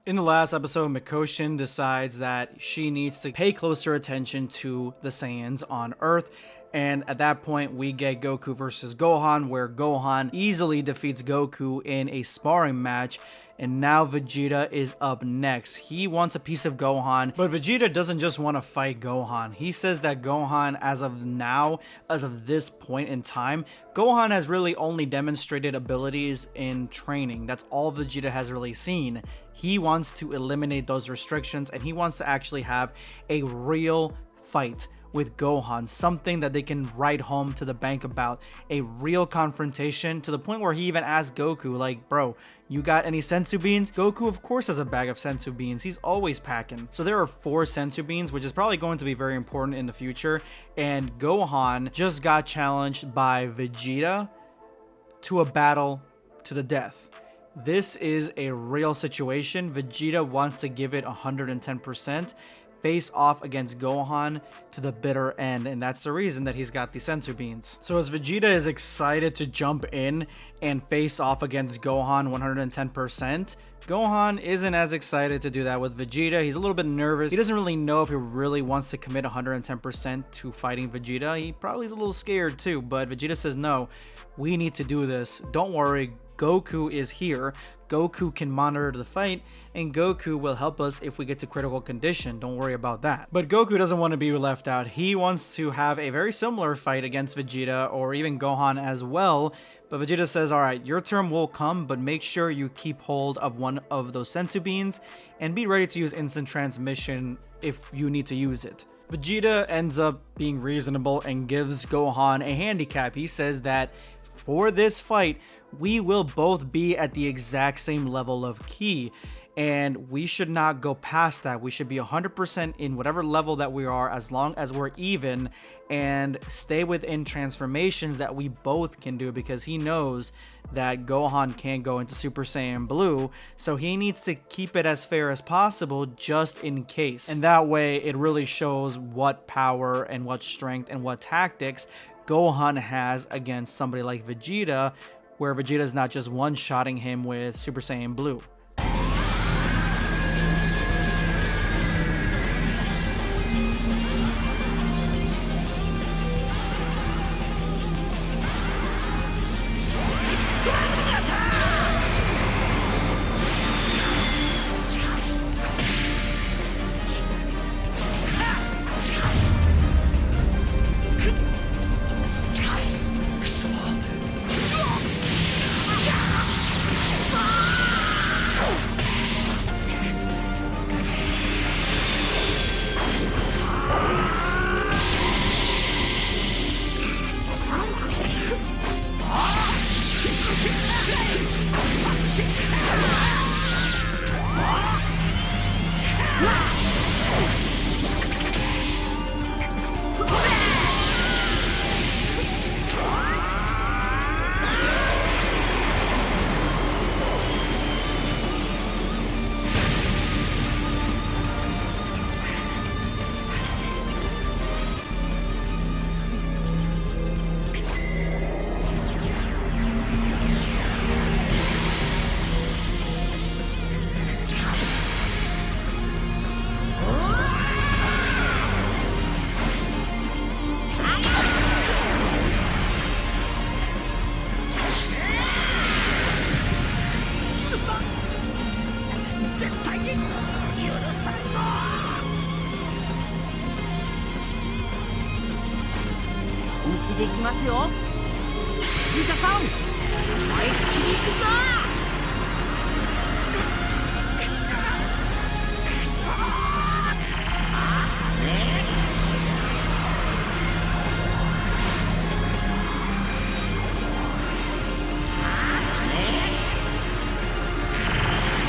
In the last episode, Mikoshin decides that she needs to pay closer attention to the Saiyans on Earth. And at that point, we get Goku versus Gohan, where Gohan easily defeats Goku in a sparring match. And now Vegeta is up next. He wants a piece of Gohan, but Vegeta doesn't just want to fight Gohan. He says that Gohan, as of now, as of this point in time, Gohan has really only demonstrated abilities in training. That's all Vegeta has really seen. He wants to eliminate those restrictions, and he wants to actually have a real fight with Gohan, something that they can write home to the bank about, a real confrontation, to the point where he even asked Goku, like, bro, you got any senzu beans? Goku of course has a bag of senzu beans, he's always packing. So there are 4 senzu beans, which is probably going to be very important in the future, and Gohan just got challenged by Vegeta to a battle to the death. This is a real situation. Vegeta wants to give it 110%. Face off against Gohan to the bitter end, and that's the reason that he's got the senzu beans. So as Vegeta is excited to jump in and face off against Gohan 110%, Gohan isn't as excited to do that with Vegeta. He's a little bit nervous. He doesn't really know if he really wants to commit 110% to fighting Vegeta. He probably is a little scared too, but Vegeta says, no, we need to do this. Don't worry, Goku is here. Goku can monitor the fight, and Goku will help us if we get to critical condition. Don't worry about that. But Goku doesn't want to be left out. He wants to have a very similar fight against Vegeta or even Gohan as well. But Vegeta says, alright, your turn will come, but make sure you keep hold of one of those senzu beans and be ready to use instant transmission if you need to use it. Vegeta ends up being reasonable and gives Gohan a handicap. He says that for this fight, we will both be at the exact same level of ki, and we should not go past that. We should be 100% in whatever level that we are, as long as we're even, and stay within transformations that we both can do, because he knows that Gohan can't go into Super Saiyan Blue, so he needs to keep it as fair as possible just in case. And that way it really shows what power and what strength and what tactics Gohan has against somebody like Vegeta, where Vegeta is not just one-shotting him with Super Saiyan Blue.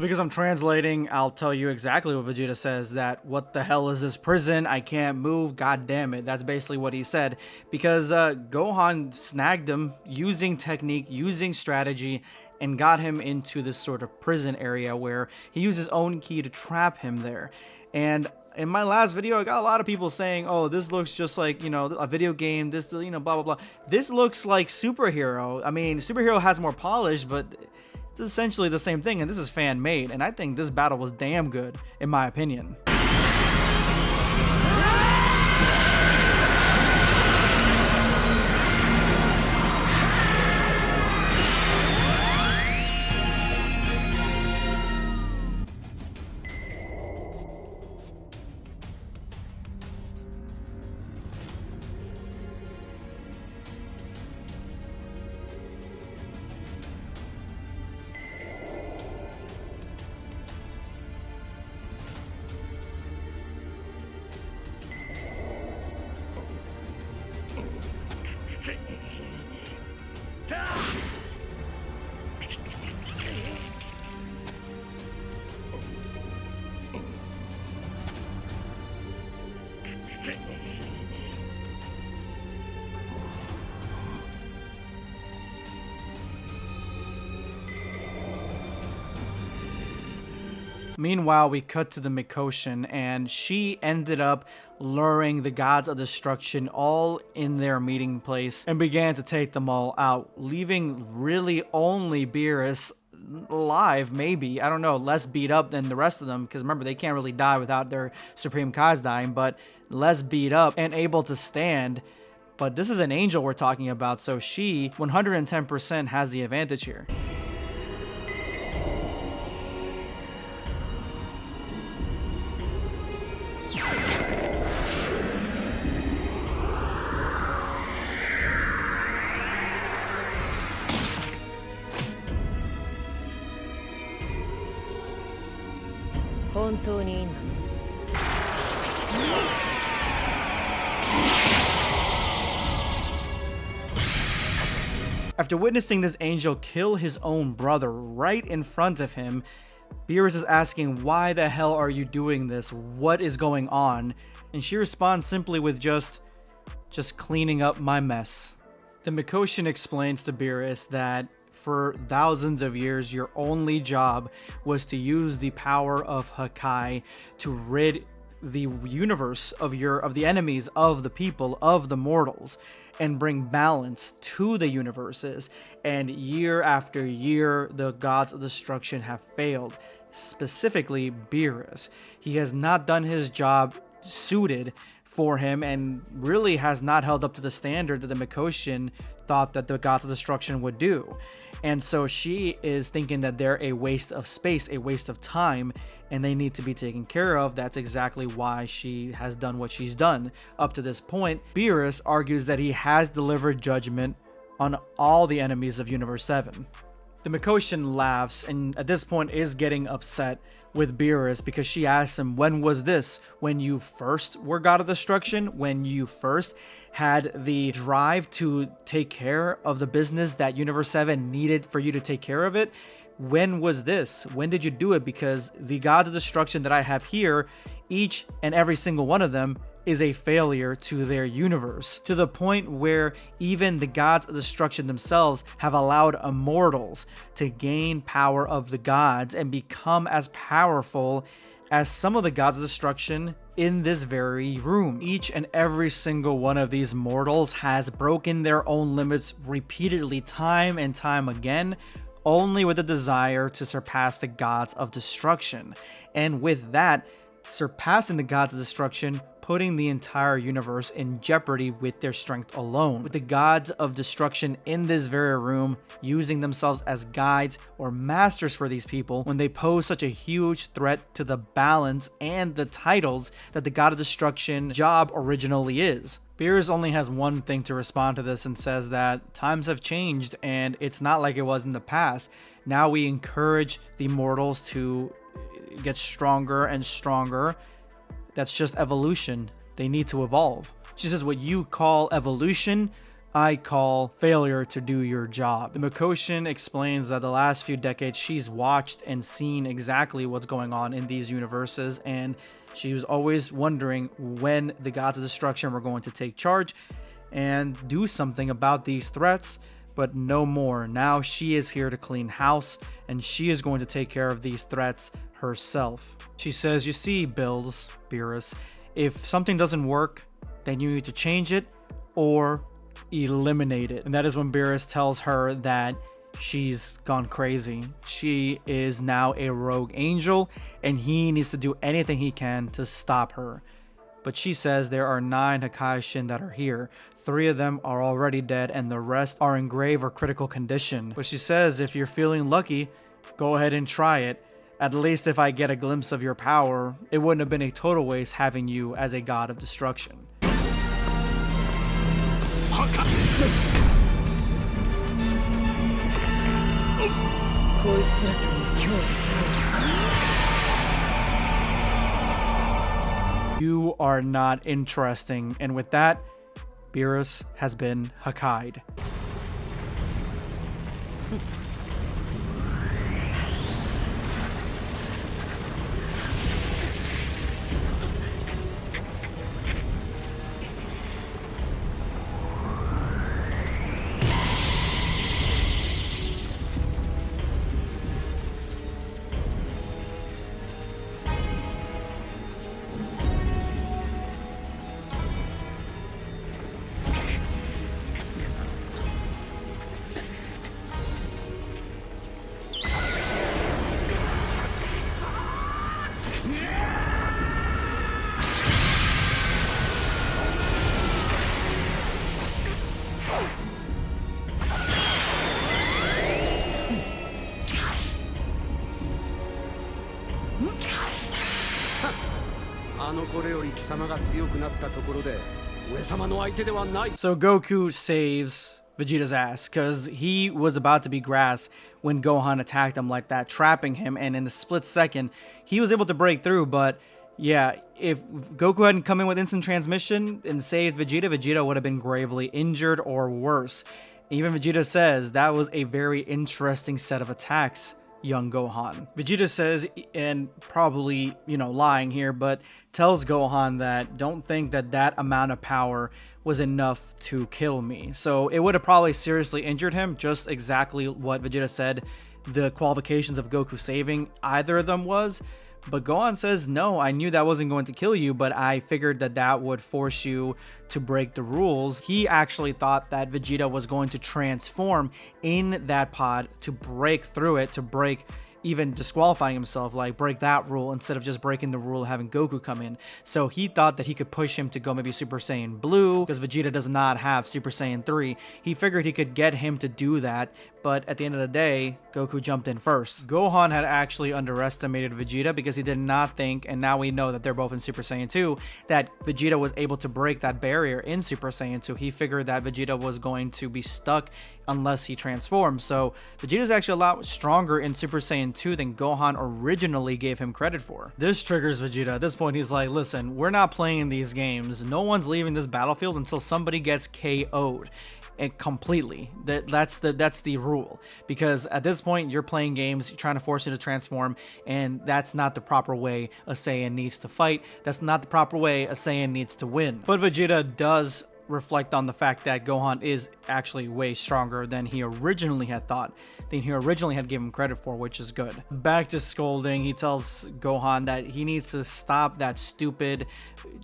Because I'm translating, I'll tell you exactly what Vegeta says, that what the hell is this prison? I can't move, god damn it. That's basically what he said, because Gohan snagged him using technique, using strategy, and got him into this sort of prison area where he used his own ki to trap him there. And in my last video, I got a lot of people saying, oh, this looks just like, you know, a video game, this, you know, blah, blah, blah. This looks like Superhero. I mean, Superhero has more polish, but It's essentially the same thing, and this is fan made, and I think this battle was damn good, in my opinion. Meanwhile, we cut to the Mikotion, and she ended up luring the gods of destruction all in their meeting place and began to take them all out, leaving really only Beerus alive, maybe. I don't know, less beat up than the rest of them, because remember, they can't really die without their Supreme Kais dying, but less beat up and able to stand. But this is an angel we're talking about, so she 110% has the advantage here. After witnessing this angel kill his own brother right in front of him, Beerus is asking, why the hell are you doing this? What is going on? And she responds simply with just cleaning up my mess. The Mikoshin explains to Beerus that for thousands of years, your only job was to use the power of Hakai to rid the universe of the enemies, of the people, of the mortals, and bring balance to the universes. And year after year, the gods of destruction have failed, specifically Beerus. He has not done his job suited for him and really has not held up to the standard that the Mikotion thought that the gods of destruction would do. And so she is thinking that they're a waste of space, a waste of time, and they need to be taken care of. That's exactly why she has done what she's done up to this point. Beerus argues that he has delivered judgment on all the enemies of Universe 7. The Mikotion laughs and at this point is getting upset with Beerus because she asks him, when was this? When you first were God of Destruction? When you first had the drive to take care of the business that Universe 7 needed for you to take care of it? When was this? When did you do it? Because the gods of destruction that I have here, each and every single one of them is a failure to their universe, to the point where even the gods of destruction themselves have allowed immortals to gain power of the gods and become as powerful as some of the gods of destruction in this very room. Each and every single one of these mortals has broken their own limits repeatedly, time and time again, only with the desire to surpass the gods of destruction. And with that, surpassing the gods of destruction, putting the entire universe in jeopardy with their strength alone. With the gods of destruction in this very room using themselves as guides or masters for these people when they pose such a huge threat to the balance and the titles that the god of destruction job originally is. Beerus only has one thing to respond to this and says that times have changed and it's not like it was in the past. Now we encourage the mortals to get stronger and stronger. That's just evolution. They need to evolve. She says, what you call evolution, I call failure to do your job. The Mikotion explains that the last few decades she's watched and seen exactly what's going on in these universes, and she was always wondering when the gods of destruction were going to take charge and do something about these threats, but no more. Now she is here to clean house, and she is going to take care of these threats herself. She says, you see, Beerus, if something doesn't work, then you need to change it or eliminate it. And that is when Beerus tells her that she's gone crazy. She is now a rogue angel, and he needs to do anything he can to stop her. But she says there are 9 Hakaishin that are here. 3 of them are already dead, and the rest are in grave or critical condition. But she says if you're feeling lucky, go ahead and try it. At least if I get a glimpse of your power, it wouldn't have been a total waste having you as a god of destruction. You are not interesting, and with that, Beerus has been Hakai'd. So Goku saves Vegeta's ass because he was about to be grass when Gohan attacked him like that, trapping him, and in the split second he was able to break through. But yeah, if Goku hadn't come in with instant transmission and saved Vegeta, Vegeta would have been gravely injured or worse. Even Vegeta says that was a very interesting set of attacks, young Gohan. Vegeta says, and probably, lying here, but tells Gohan that don't think that that amount of power was enough to kill me. So it would have probably seriously injured him, just exactly what Vegeta said the qualifications of Goku saving either of them was. But Gohan says, no, I knew that wasn't going to kill you, but I figured that that would force you to break the rules. He actually thought that Vegeta was going to transform in that pod to break through it, to break even disqualifying himself, like break that rule instead of just breaking the rule of having Goku come in. So he thought that he could push him to go maybe Super Saiyan Blue because Vegeta does not have Super Saiyan 3. He figured he could get him to do that, but at the end of the day, Goku jumped in first. Gohan had actually underestimated Vegeta because he did not think, and now we know that they're both in Super Saiyan 2, that Vegeta was able to break that barrier in Super Saiyan 2. He figured that Vegeta was going to be stuck unless he transformed. So Vegeta's actually a lot stronger in Super Saiyan 2 than Gohan originally gave him credit for. This triggers Vegeta. At this point, he's like, listen, we're not playing these games. No one's leaving this battlefield until somebody gets KO'd. And completely. That's the rule, because at this point you're playing games, you're trying to force you to transform, and that's not the proper way a Saiyan needs to fight. That's not the proper way a Saiyan needs to win. But Vegeta does reflect on the fact that Gohan is actually way stronger than he originally had thought, than he originally had given him credit for, which is good. Back to scolding, he tells Gohan that he needs to stop that stupid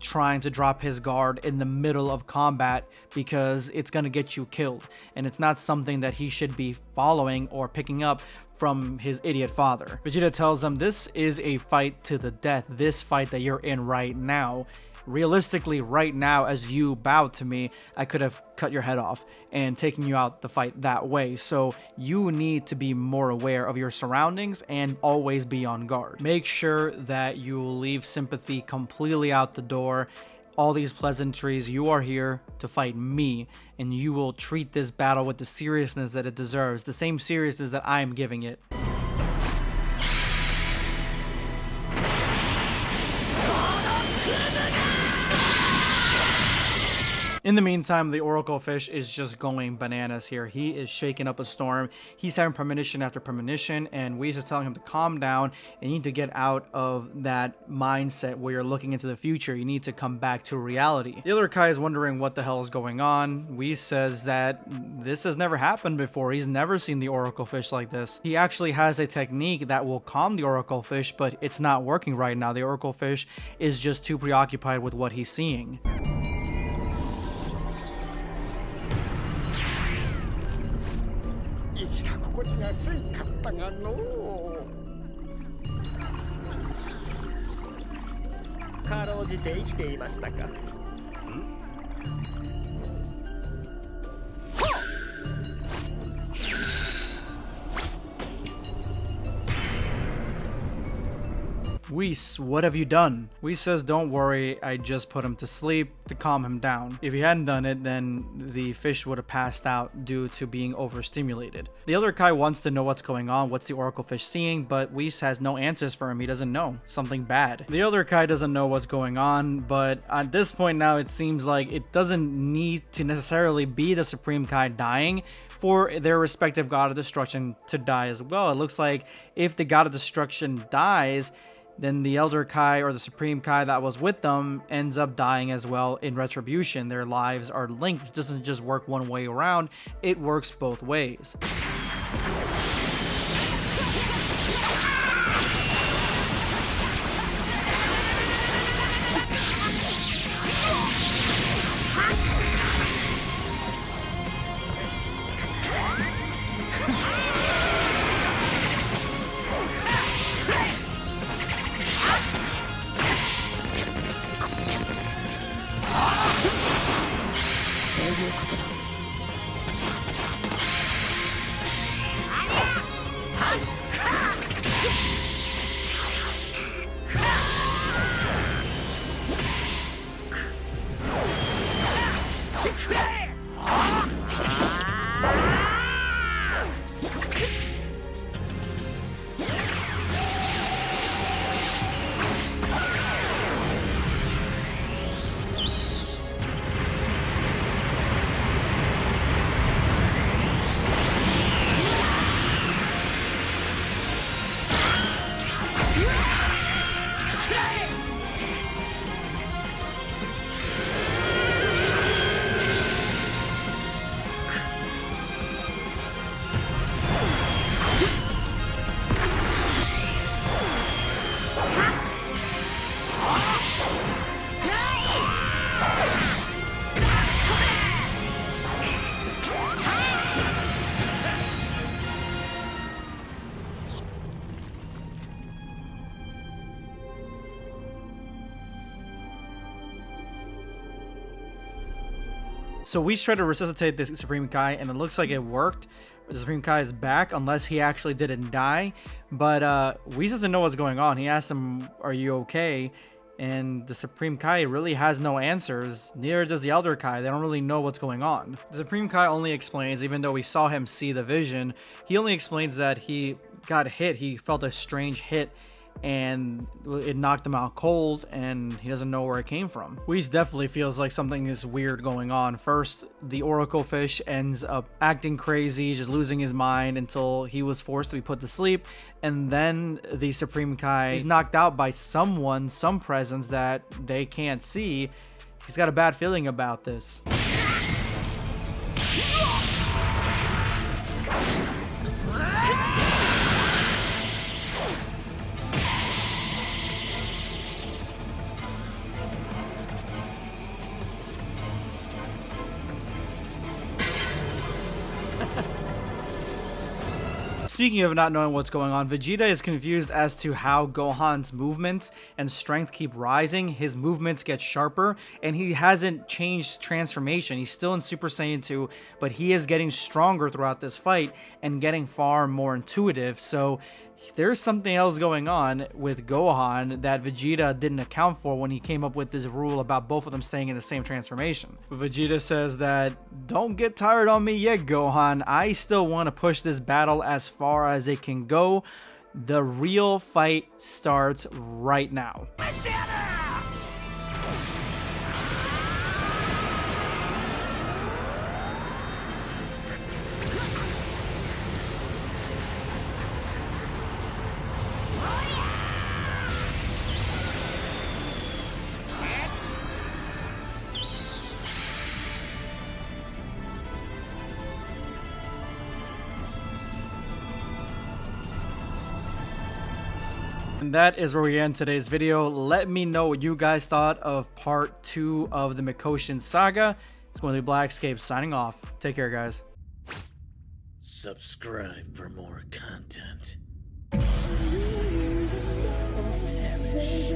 trying to drop his guard in the middle of combat because it's going to get you killed, and it's not something that he should be following or picking up from his idiot father. Vegeta tells him this is a fight to the death. This fight that you're in right now, realistically right now, as you bowed to me, I could have cut your head off and taken you out the fight that way. So you need to be more aware of your surroundings and always be on guard. Make sure that you leave sympathy completely out the door. All these pleasantries, you are here to fight me, and you will treat this battle with the seriousness that it deserves, the same seriousness that I am giving it. In the meantime, the Oracle Fish is just going bananas here. He is shaking up a storm. He's having premonition after premonition, and Whis is telling him to calm down and you need to get out of that mindset where you're looking into the future. You need to come back to reality. The other Kai is wondering what the hell is going on. Whis says that this has never happened before. He's never seen the Oracle Fish like this. He actually has a technique that will calm the Oracle Fish, but it's not working right now. The Oracle Fish is just too preoccupied with what he's seeing. がせんかったがのう。かろうじて生きていましたか。Whis, what have you done? Whis says, don't worry, I just put him to sleep to calm him down. If he hadn't done it, then the fish would have passed out due to being overstimulated. The elder Kai wants to know what's going on, what's the oracle fish seeing, but Whis has no answers for him. He doesn't know. Something bad. The elder Kai doesn't know what's going on, but at this point now it seems like it doesn't need to necessarily be the Supreme Kai dying for their respective God of Destruction to die as well. It looks like if the God of Destruction dies, then the Elder Kai or the Supreme Kai that was with them ends up dying as well in retribution. Their lives are linked. It doesn't just work one way around, it works both ways. So we tried to resuscitate the Supreme Kai, and it looks like it worked. The Supreme Kai is back, unless he actually didn't die. But Whis doesn't know what's going on. He asked him, "Are you okay?" And the Supreme Kai really has no answers. Neither does the Elder Kai. They don't really know what's going on. The Supreme Kai only explains, even though we saw him see the vision, he only explains that he got hit. He felt a strange hit, and it knocked him out cold, and he doesn't know where it came from. Whis definitely feels like something is weird going on. First, the oracle fish ends up acting crazy, just losing his mind until he was forced to be put to sleep, and then the Supreme Kai is knocked out by someone, some presence that they can't see. He's got a bad feeling about this. Speaking of not knowing what's going on, Vegeta is confused as to how Gohan's movements and strength keep rising. His movements get sharper, and he hasn't changed transformation. He's still in Super Saiyan 2, but he is getting stronger throughout this fight and getting far more intuitive. So there's something else going on with Gohan that Vegeta didn't account for when he came up with this rule about both of them staying in the same transformation. Vegeta says that, "Don't get tired on me yet, Gohan. I still want to push this battle as far as it can go. The real fight starts right now." And that is where we end today's video. Let me know what you guys thought of part 2 of the Mikotion saga. It's going to be Blackscape signing off. Take care, guys. Subscribe for more content. Or perish.